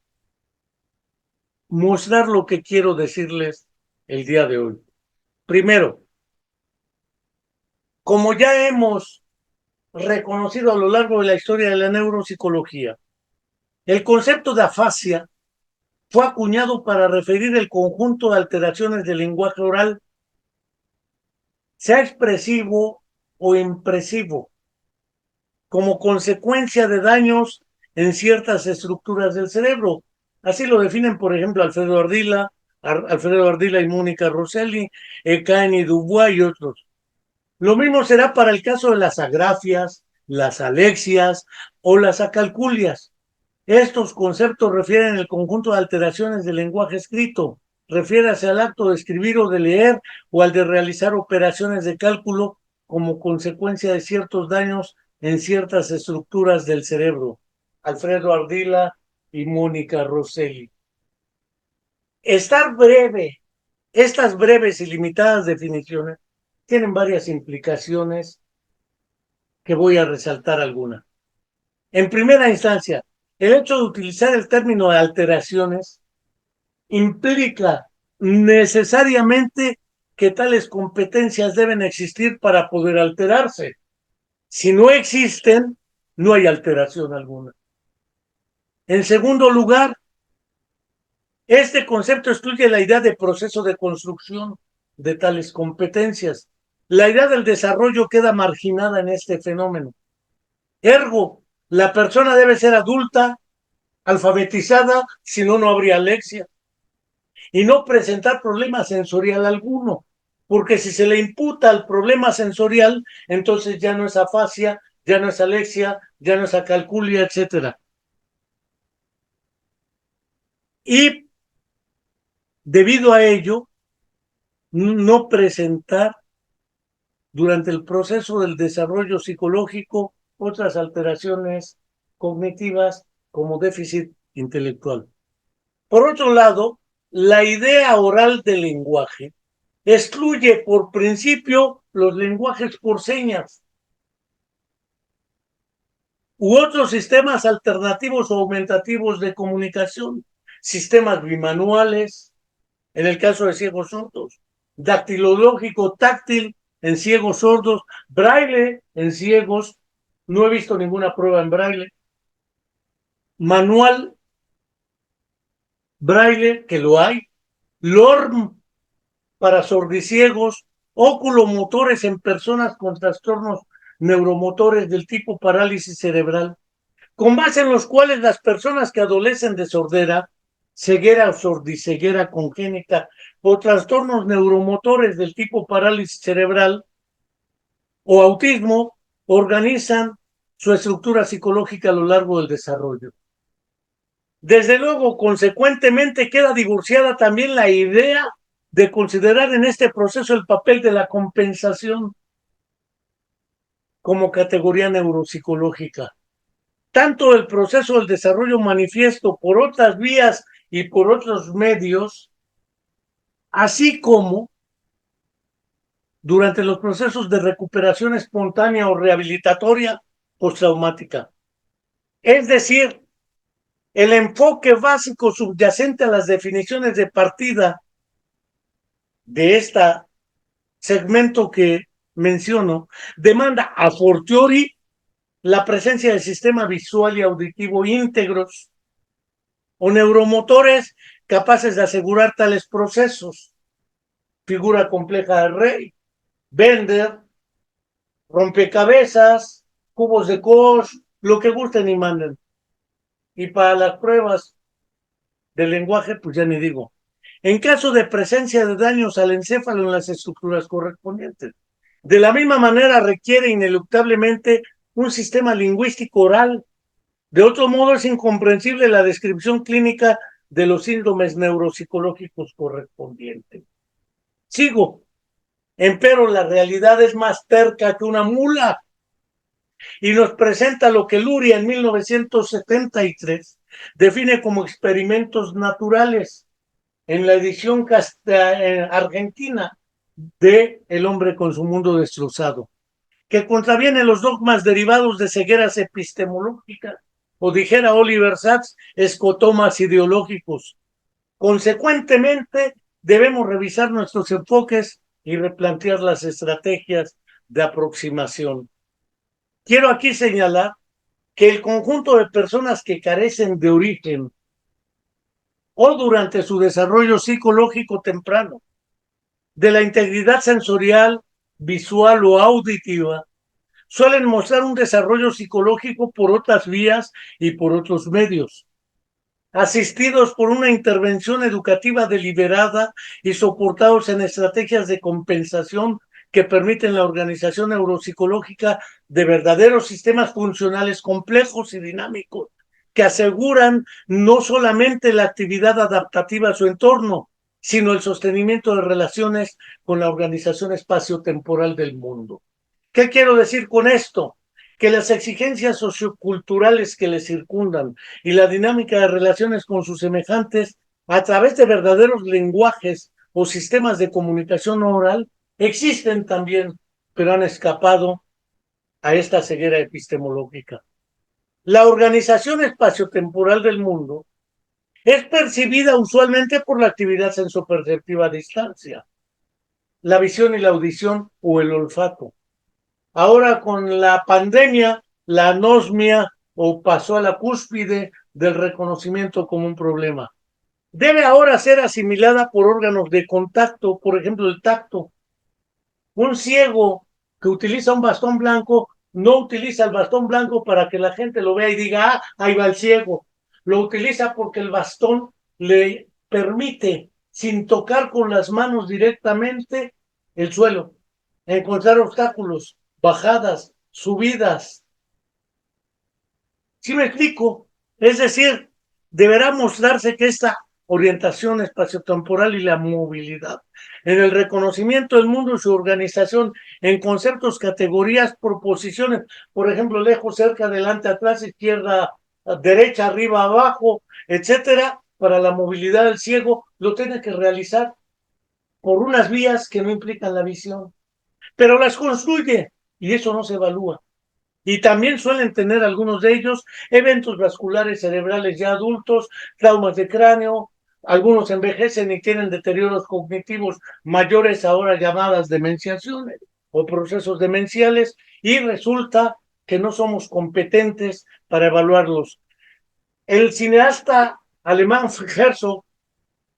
mostrar lo que quiero decirles el día de hoy. Primero, como ya hemos reconocido a lo largo de la historia de la neuropsicología, el concepto de afasia fue acuñado para referir el conjunto de alteraciones del lenguaje oral, sea expresivo o impresivo, como consecuencia de daños en ciertas estructuras del cerebro. Así lo definen, por ejemplo, Alfredo Ardila y Mónica Rosselli, Cain y Dubois y otros. Lo mismo será para el caso de las agrafias, las alexias o las acalculias. Estos conceptos refieren el conjunto de alteraciones del lenguaje escrito, refiérase al acto de escribir o de leer o al de realizar operaciones de cálculo como consecuencia de ciertos daños en ciertas estructuras del cerebro. Alfredo Ardila y Mónica Rosselli. Estas breves y limitadas definiciones tienen varias implicaciones que voy a resaltar algunas. En primera instancia, el hecho de utilizar el término de alteraciones implica necesariamente que tales competencias deben existir para poder alterarse. Si no existen, no hay alteración alguna. En segundo lugar, este concepto excluye la idea de proceso de construcción de tales competencias. La idea del desarrollo queda marginada en este fenómeno. Ergo, la persona debe ser adulta, alfabetizada, si no, no habría alexia, y no presentar problema sensorial alguno, porque si se le imputa el problema sensorial, entonces ya no es afasia, ya no es alexia, ya no es acalculia, etcétera. Y debido a ello, no presentar durante el proceso del desarrollo psicológico otras alteraciones cognitivas como déficit intelectual. Por otro lado, la idea oral del lenguaje excluye por principio los lenguajes por señas u otros sistemas alternativos o aumentativos de comunicación, sistemas bimanuales, en el caso de ciegos sordos, dactilológico táctil en ciegos sordos, braille en ciegos, no he visto ninguna prueba en braille, manual braille, que lo hay, LORM para sordiciegos, oculomotores en personas con trastornos neuromotores del tipo parálisis cerebral, con base en los cuales las personas que adolecen de sordera, ceguera o sordiceguera congénita o trastornos neuromotores del tipo parálisis cerebral o autismo organizan su estructura psicológica a lo largo del desarrollo. Desde luego, consecuentemente, queda divorciada también la idea de considerar en este proceso el papel de la compensación como categoría neuropsicológica. Tanto el proceso del desarrollo manifiesto por otras vías y por otros medios, así como durante los procesos de recuperación espontánea o rehabilitatoria postraumática. Es decir, El enfoque básico subyacente a las definiciones de partida de este segmento que menciono demanda a fortiori la presencia del sistema visual y auditivo íntegros o neuromotores capaces de asegurar tales procesos. Figura compleja del rey, Bender, rompecabezas, cubos de Koch, lo que gusten y manden. Y para las pruebas del lenguaje, pues ya ni digo. En caso de presencia de daños al encéfalo en las estructuras correspondientes. De la misma manera requiere ineluctablemente un sistema lingüístico oral. De otro modo es incomprensible la descripción clínica de los síndromes neuropsicológicos correspondientes. Sigo. Empero la realidad es más terca que una mula y nos presenta lo que Luria en 1973 define como experimentos naturales en la edición argentina de El hombre con su mundo destrozado, que contraviene los dogmas derivados de cegueras epistemológicas, o dijera Oliver Sacks, escotomas ideológicos. Consecuentemente, debemos revisar nuestros enfoques y replantear las estrategias de aproximación. Quiero aquí señalar que el conjunto de personas que carecen de origen o durante su desarrollo psicológico temprano de la integridad sensorial, visual o auditiva, suelen mostrar un desarrollo psicológico por otras vías y por otros medios, asistidos por una intervención educativa deliberada y soportados en estrategias de compensación que permiten la organización neuropsicológica de verdaderos sistemas funcionales complejos y dinámicos que aseguran no solamente la actividad adaptativa a su entorno, sino el sostenimiento de relaciones con la organización espaciotemporal del mundo. ¿Qué quiero decir con esto? Que las exigencias socioculturales que le circundan y la dinámica de relaciones con sus semejantes a través de verdaderos lenguajes o sistemas de comunicación oral existen también, pero han escapado a esta ceguera epistemológica. La organización espaciotemporal del mundo es percibida usualmente por la actividad sensoperceptiva a distancia, la visión y la audición o el olfato. Ahora con la pandemia, la anosmia o pasó a la cúspide del reconocimiento como un problema. Debe ahora ser asimilada por órganos de contacto, por ejemplo, el tacto. Un ciego que utiliza un bastón blanco no utiliza el bastón blanco para que la gente lo vea y diga, ah, ahí va el ciego. Lo utiliza porque el bastón le permite, sin tocar con las manos directamente, el suelo, encontrar obstáculos, bajadas, subidas. ¿Sí me explico? Es decir, deberá mostrarse que esta orientación espaciotemporal y la movilidad en el reconocimiento del mundo y su organización en conceptos, categorías, proposiciones, por ejemplo, lejos, cerca, adelante, atrás, izquierda, derecha, arriba, abajo, etcétera, para la movilidad del ciego, lo tiene que realizar por unas vías que no implican la visión, pero las construye y eso no se evalúa. Y también suelen tener algunos de ellos eventos vasculares cerebrales ya adultos, traumas de cráneo, algunos envejecen y tienen deterioros cognitivos mayores, ahora llamadas demenciaciones o procesos demenciales, y resulta que no somos competentes para evaluarlos. El cineasta alemán Herzog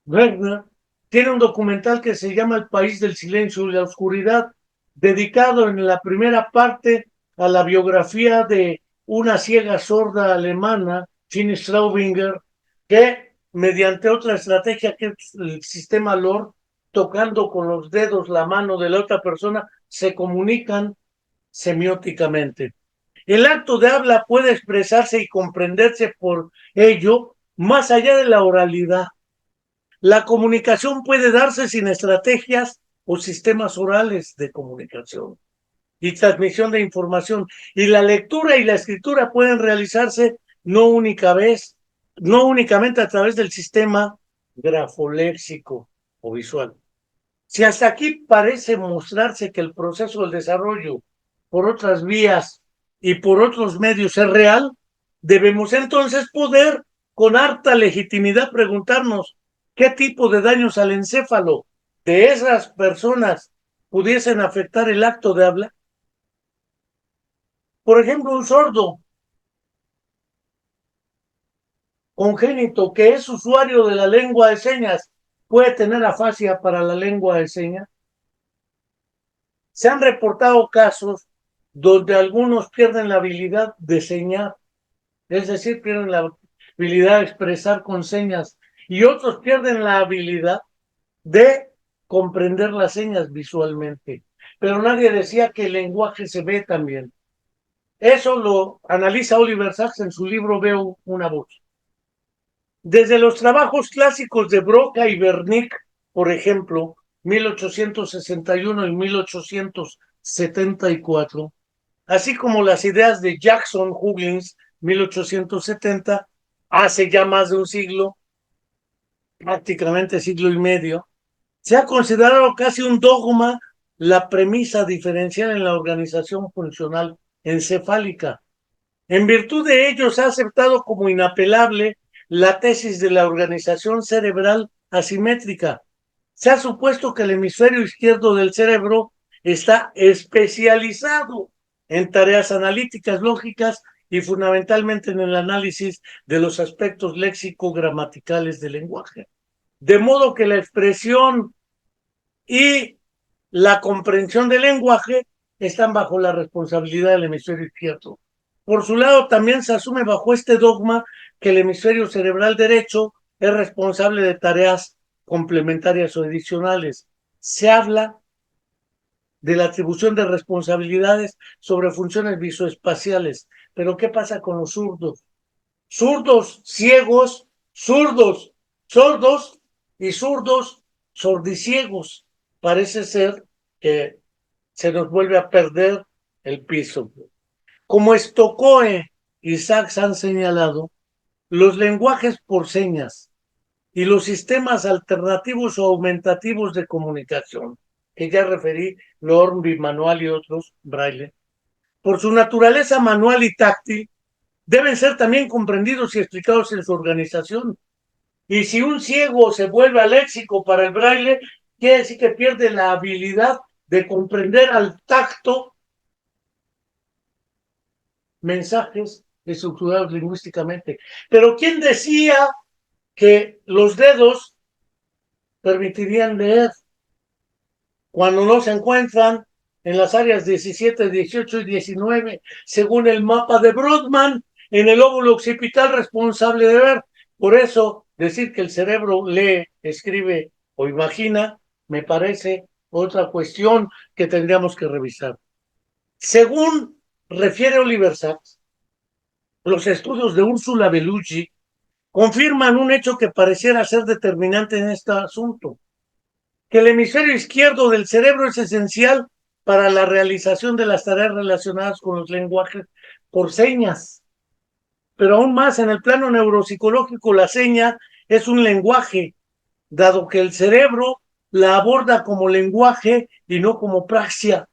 Wegner tiene un documental que se llama El país del silencio y la oscuridad, dedicado en la primera parte a la biografía de una ciega sorda alemana, Fini Straubinger, que mediante otra estrategia que es el sistema LOR, tocando con los dedos la mano de la otra persona, se comunican semióticamente. El acto de habla puede expresarse y comprenderse por ello más allá de la oralidad. La comunicación puede darse sin estrategias o sistemas orales de comunicación y transmisión de información. Y la lectura y la escritura pueden realizarse no únicamente a través del sistema grafoléxico o visual. Si hasta aquí parece mostrarse que el proceso del desarrollo por otras vías y por otros medios es real, debemos entonces poder con harta legitimidad preguntarnos qué tipo de daños al encéfalo de esas personas pudiesen afectar el acto de hablar. Por ejemplo, un sordo congénito que es usuario de la lengua de señas puede tener afasia para la lengua de señas. Se han reportado casos donde algunos pierden la habilidad de señar, es decir, pierden la habilidad de expresar con señas, y otros pierden la habilidad de comprender las señas visualmente. Pero nadie decía que el lenguaje se ve también. Eso lo analiza Oliver Sacks en su libro Veo una voz. Desde los trabajos clásicos de Broca y Wernicke, por ejemplo, 1861 y 1874, así como las ideas de Jackson Huggins, 1870, hace ya más de un siglo, prácticamente siglo y medio, se ha considerado casi un dogma la premisa diferencial en la organización funcional encefálica. En virtud de ello, se ha aceptado como inapelable la tesis de la organización cerebral asimétrica. Se ha supuesto que el hemisferio izquierdo del cerebro está especializado en tareas analíticas, lógicas y fundamentalmente en el análisis de los aspectos léxico-gramaticales del lenguaje. De modo que la expresión y la comprensión del lenguaje están bajo la responsabilidad del hemisferio izquierdo. Por su lado, también se asume bajo este dogma que el hemisferio cerebral derecho es responsable de tareas complementarias o adicionales. Se habla de la atribución de responsabilidades sobre funciones visoespaciales. Pero ¿qué pasa con los zurdos? Zurdos ciegos, zurdos sordos y zurdos sordiciegos. Parece ser que se nos vuelve a perder el piso. Como Stokoe y Sachs han señalado, los lenguajes por señas y los sistemas alternativos o aumentativos de comunicación, que ya referí, Lorne, Manual y otros, Braille, por su naturaleza manual y táctil, deben ser también comprendidos y explicados en su organización. Y si un ciego se vuelve aléxico para el braille, quiere decir que pierde la habilidad de comprender al tacto mensajes estructurados lingüísticamente. Pero ¿quién decía que los dedos permitirían leer cuando no se encuentran en las áreas 17, 18 y 19, según el mapa de Brodmann, en el óvulo occipital responsable de ver? Por eso, decir que el cerebro lee, escribe o imagina, me parece otra cuestión que tendríamos que revisar. Según refiere Oliver Sacks, los estudios de Úrsula Bellucci confirman un hecho que pareciera ser determinante en este asunto, que el hemisferio izquierdo del cerebro es esencial para la realización de las tareas relacionadas con los lenguajes por señas. Pero aún más, en el plano neuropsicológico, la seña es un lenguaje, dado que el cerebro la aborda como lenguaje y no como praxia,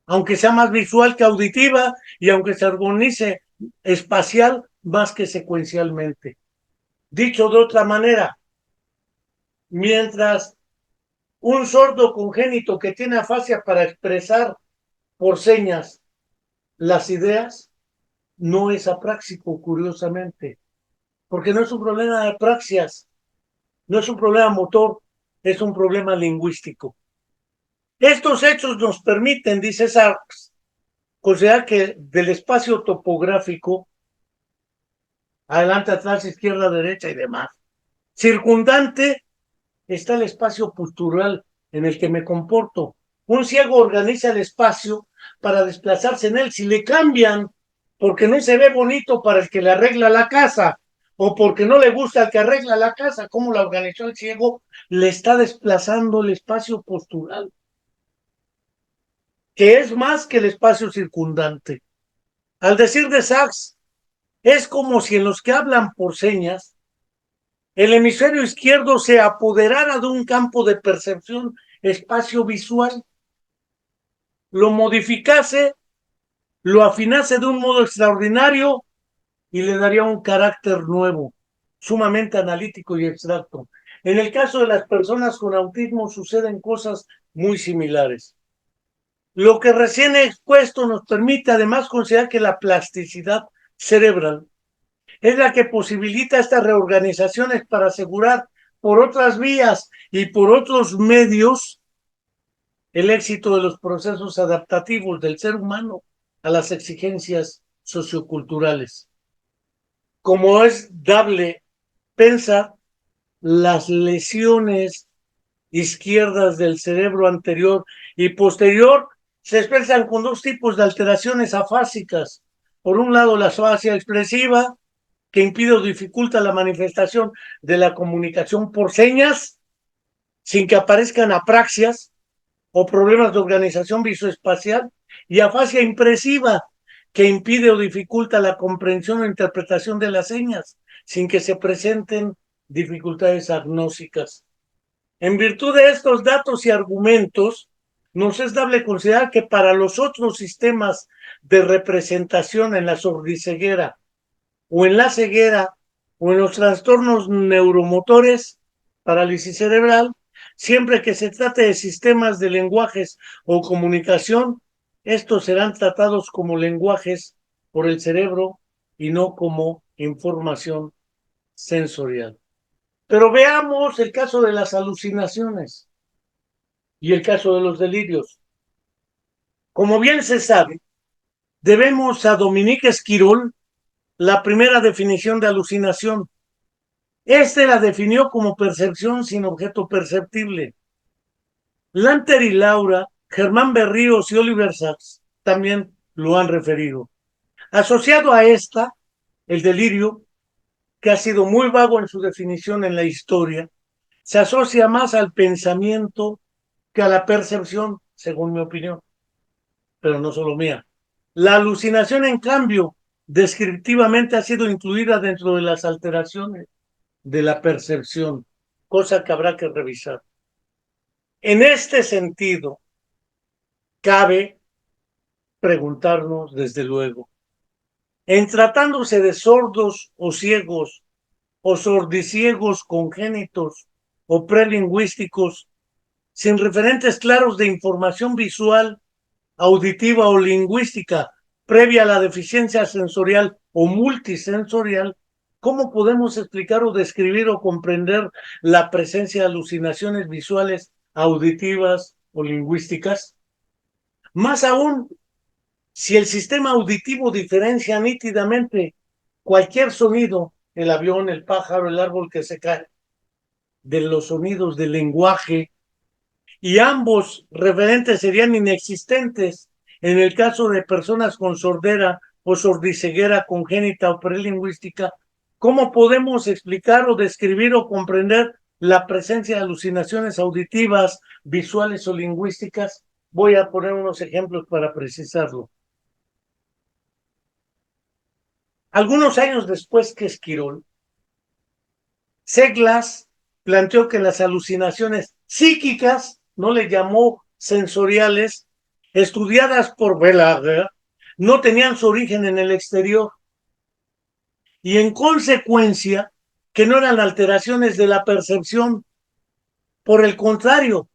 aunque sea más visual que auditiva y aunque se organice espacial más que secuencialmente. Dicho de otra manera, mientras un sordo congénito que tiene afasia para expresar por señas las ideas no es apráxico, curiosamente, porque no es un problema de praxias, no es un problema motor, es un problema lingüístico. Estos hechos nos permiten, dice Sachs, considerar que del espacio topográfico, adelante, atrás, izquierda, derecha y demás, circundante está el espacio postural en el que me comporto. Un ciego organiza el espacio para desplazarse en él. Si le cambian porque no se ve bonito para el que le arregla la casa o porque no le gusta al que arregla la casa, como la organizó el ciego, le está desplazando el espacio postural, que es más que el espacio circundante. Al decir de Sachs, es como si en los que hablan por señas, el hemisferio izquierdo se apoderara de un campo de percepción espacio visual, lo modificase, lo afinase de un modo extraordinario y le daría un carácter nuevo. sumamente analítico y abstracto. En el caso de las personas con autismo suceden cosas muy similares. Lo que recién he expuesto nos permite además considerar que la plasticidad cerebral es la que posibilita estas reorganizaciones para asegurar por otras vías y por otros medios el éxito de los procesos adaptativos del ser humano a las exigencias socioculturales. Como es dable pensar, las lesiones izquierdas del cerebro anterior y posterior se expresan con dos tipos de alteraciones afásicas. Por un lado, la afasia expresiva, que impide o dificulta la manifestación de la comunicación por señas, sin que aparezcan apraxias o problemas de organización visoespacial, y afasia impresiva, que impide o dificulta la comprensión o interpretación de las señas, sin que se presenten dificultades agnósticas. En virtud de estos datos y argumentos, nos es dable considerar que para los otros sistemas de representación en la sordiceguera o en la ceguera o en los trastornos neuromotores, parálisis cerebral, siempre que se trate de sistemas de lenguajes o comunicación, estos serán tratados como lenguajes por el cerebro y no como información sensorial. Pero veamos el caso de las alucinaciones y el caso de los delirios. Como bien se sabe, debemos a Dominique Esquirol la primera definición de alucinación. Este la definió como percepción sin objeto perceptible. Lanter y Laura, Germán Berríos y Oliver Sacks también lo han referido. Asociado a esta, el delirio, que ha sido muy vago en su definición en la historia, se asocia más al pensamiento que a la percepción, según mi opinión, pero no solo mía. La alucinación, en cambio, descriptivamente ha sido incluida dentro de las alteraciones de la percepción, cosa que habrá que revisar. En este sentido, cabe preguntarnos, desde luego, en tratándose de sordos o ciegos, o sordiciegos congénitos o prelingüísticos, sin referentes claros de información visual, auditiva o lingüística previa a la deficiencia sensorial o multisensorial, ¿cómo podemos explicar o describir o comprender la presencia de alucinaciones visuales, auditivas o lingüísticas? Más aún, si el sistema auditivo diferencia nítidamente cualquier sonido, el avión, el pájaro, el árbol que se cae, de los sonidos del lenguaje, y ambos referentes serían inexistentes en el caso de personas con sordera o sordiceguera congénita o prelingüística, ¿cómo podemos explicar o describir o comprender la presencia de alucinaciones auditivas, visuales o lingüísticas? Voy a poner unos ejemplos para precisarlo. Algunos años después que Esquirol, Seglas planteó que las alucinaciones psíquicas, no le llamó sensoriales, estudiadas por Belager, no tenían su origen en el exterior y en consecuencia que no eran alteraciones de la percepción, por el contrario,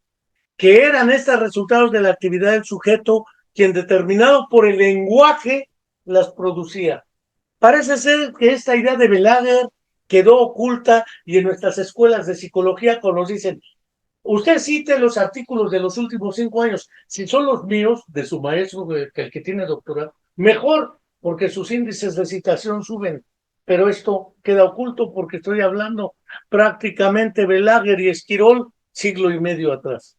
que eran estos resultados de la actividad del sujeto quien determinado por el lenguaje las producía. Parece ser que esta idea de Belager quedó oculta y en nuestras escuelas de psicología cuando nos dicen, usted cite los artículos de los últimos 5 años, si son los míos, de su maestro, que el que tiene doctorado, mejor, porque sus índices de citación suben, pero esto queda oculto porque estoy hablando prácticamente Belager y Esquirol, siglo y medio atrás.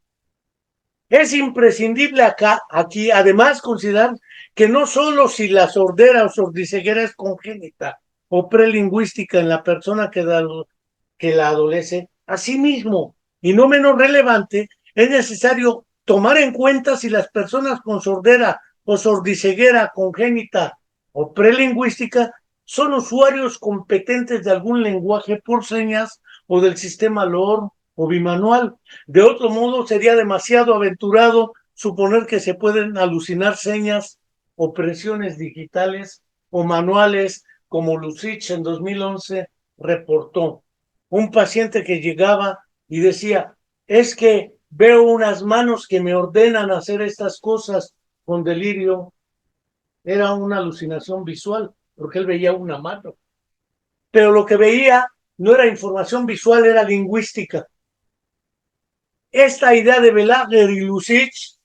Es imprescindible aquí, además, considerar que no solo si la sordera o sordiceguera es congénita o prelingüística en la persona que la adolece, asimismo, y no menos relevante, es necesario tomar en cuenta si las personas con sordera o sordiceguera congénita o prelingüística son usuarios competentes de algún lenguaje por señas o del sistema LOR o bimanual. De otro modo, sería demasiado aventurado suponer que se pueden alucinar señas o presiones digitales o manuales como Lucich en 2011 reportó un paciente que llegaba y decía, es que veo unas manos que me ordenan hacer estas cosas con delirio. Era una alucinación visual, porque él veía una mano. Pero lo que veía no era información visual, era lingüística. Esta idea de Belanger y Lussich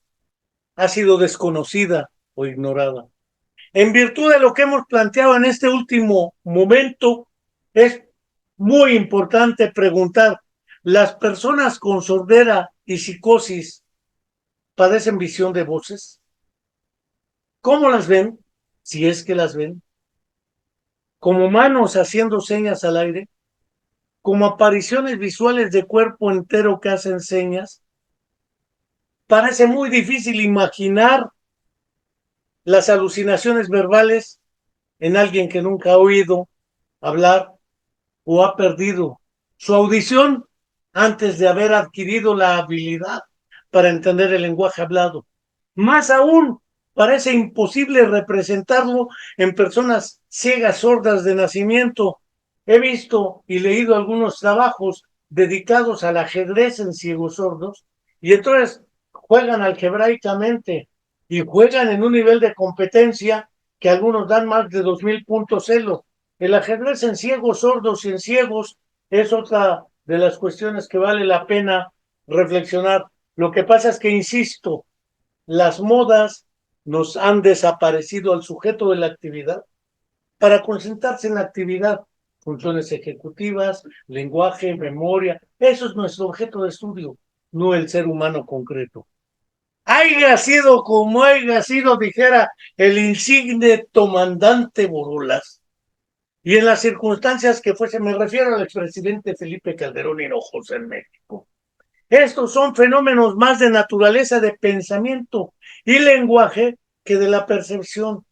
ha sido desconocida o ignorada. En virtud de lo que hemos planteado en este último momento, es muy importante preguntar, ¿las personas con sordera y psicosis padecen visión de voces? ¿Cómo las ven? Si es que las ven. ¿Como manos haciendo señas al aire? ¿Como apariciones visuales de cuerpo entero que hacen señas? Parece muy difícil imaginar las alucinaciones verbales en alguien que nunca ha oído hablar o ha perdido su audición antes de haber adquirido la habilidad para entender el lenguaje hablado. Más aún, parece imposible representarlo en personas ciegas, sordas de nacimiento. He visto y leído algunos trabajos dedicados al ajedrez en ciegos sordos y entonces juegan algebraicamente y juegan en un nivel de competencia que algunos dan más de 2000 puntos Elo. El ajedrez en ciegos, sordos y en ciegos es otra de las cuestiones que vale la pena reflexionar. Lo que pasa es que, insisto, las modas nos han desaparecido al sujeto de la actividad para concentrarse en la actividad, funciones ejecutivas, lenguaje, memoria. Eso es nuestro objeto de estudio, no el ser humano concreto. Haya sido como haya sido, dijera el insigne comandante Borolas, y en las circunstancias que fuese, me refiero al expresidente Felipe Calderón Hinojosa en México. Estos son fenómenos más de naturaleza de pensamiento y lenguaje que de la percepción.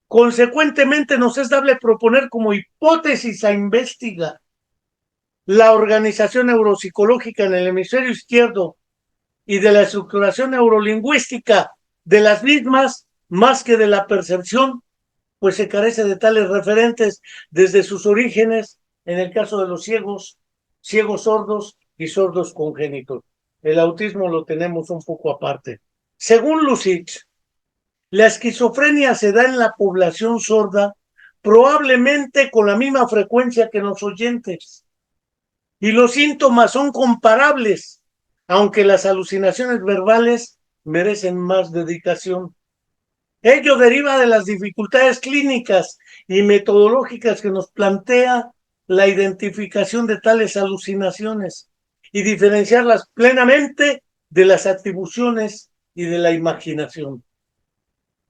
Consecuentemente, nos es dable proponer como hipótesis a investigar la organización neuropsicológica en el hemisferio izquierdo y de la estructuración neurolingüística de las mismas, más que de la percepción, pues se carece de tales referentes desde sus orígenes, en el caso de los ciegos, ciegos sordos y sordos congénitos. El autismo lo tenemos un poco aparte. Según Lussich, la esquizofrenia se da en la población sorda probablemente con la misma frecuencia que en los oyentes. Y los síntomas son comparables, aunque las alucinaciones verbales merecen más dedicación. Ello deriva de las dificultades clínicas y metodológicas que nos plantea la identificación de tales alucinaciones y diferenciarlas plenamente de las atribuciones y de la imaginación.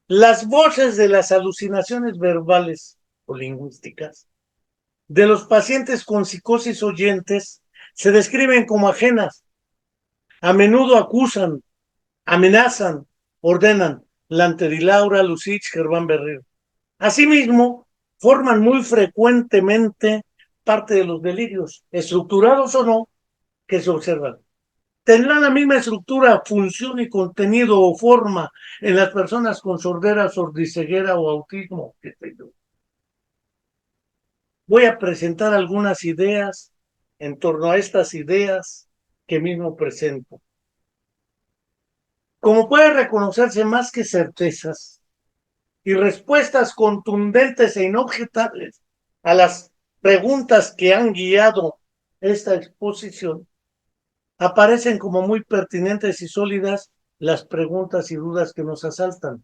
Las voces de las alucinaciones verbales o lingüísticas de los pacientes con psicosis oyentes se describen como ajenas. A menudo acusan, amenazan, ordenan. Lanter y Laura, Lucich, Germán Berrío. Asimismo, forman muy frecuentemente parte de los delirios, estructurados o no, que se observan. Tendrán la misma estructura, función y contenido o forma en las personas con sordera, sordiceguera o autismo. Voy a presentar algunas ideas en torno a estas ideas que mismo presento. Como puede reconocerse, más que certezas y respuestas contundentes e inobjetables a las preguntas que han guiado esta exposición, aparecen como muy pertinentes y sólidas las preguntas y dudas que nos asaltan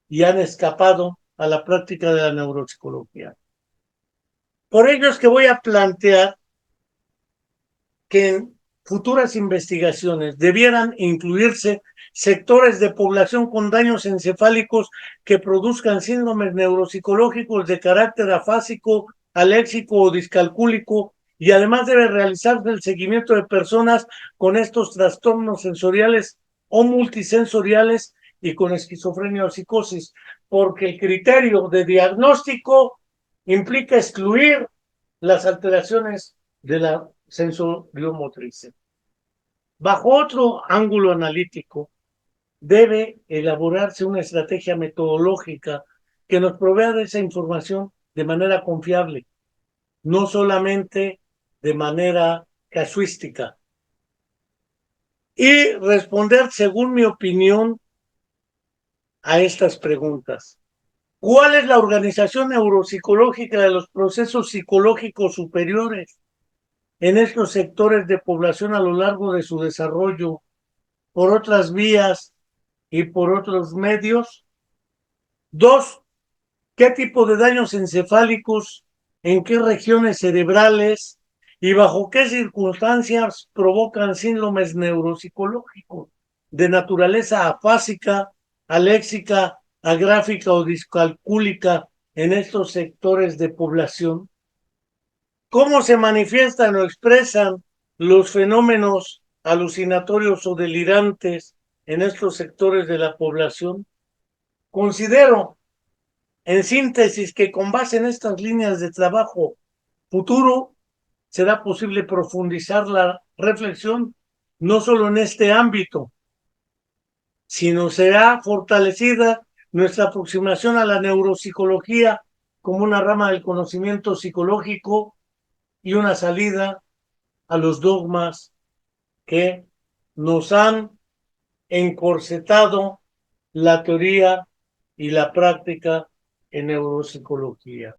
y han escapado a la práctica de la neuropsicología. Por ello es que voy a plantear que en futuras investigaciones debieran incluirse sectores de población con daños encefálicos que produzcan síndromes neuropsicológicos de carácter afásico, aléxico o discalcúlico, y además debe realizarse el seguimiento de personas con estos trastornos sensoriales o multisensoriales y con esquizofrenia o psicosis, porque el criterio de diagnóstico implica excluir las alteraciones de la sensoriomotriz. Bajo otro ángulo analítico, debe elaborarse una estrategia metodológica que nos provea de esa información de manera confiable. no solamente de manera casuística. Y responder, según mi opinión, a estas preguntas. ¿Cuál es la organización neuropsicológica de los procesos psicológicos superiores en estos sectores de población a lo largo de su desarrollo por otras vías y por otros medios? Dos, ¿qué tipo de daños encefálicos, en qué regiones cerebrales y bajo qué circunstancias provocan síndromes neuropsicológicos de naturaleza afásica, aléxica, agráfica o discalcúlica en estos sectores de población? ¿Cómo se manifiestan o expresan los fenómenos alucinatorios o delirantes en estos sectores de la población? Considero, en síntesis, que con base en estas líneas de trabajo futuro será posible profundizar la reflexión no solo en este ámbito, sino será fortalecida nuestra aproximación a la neuropsicología como una rama del conocimiento psicológico y una salida a los dogmas que nos han encorsetado la teoría y la práctica en neuropsicología.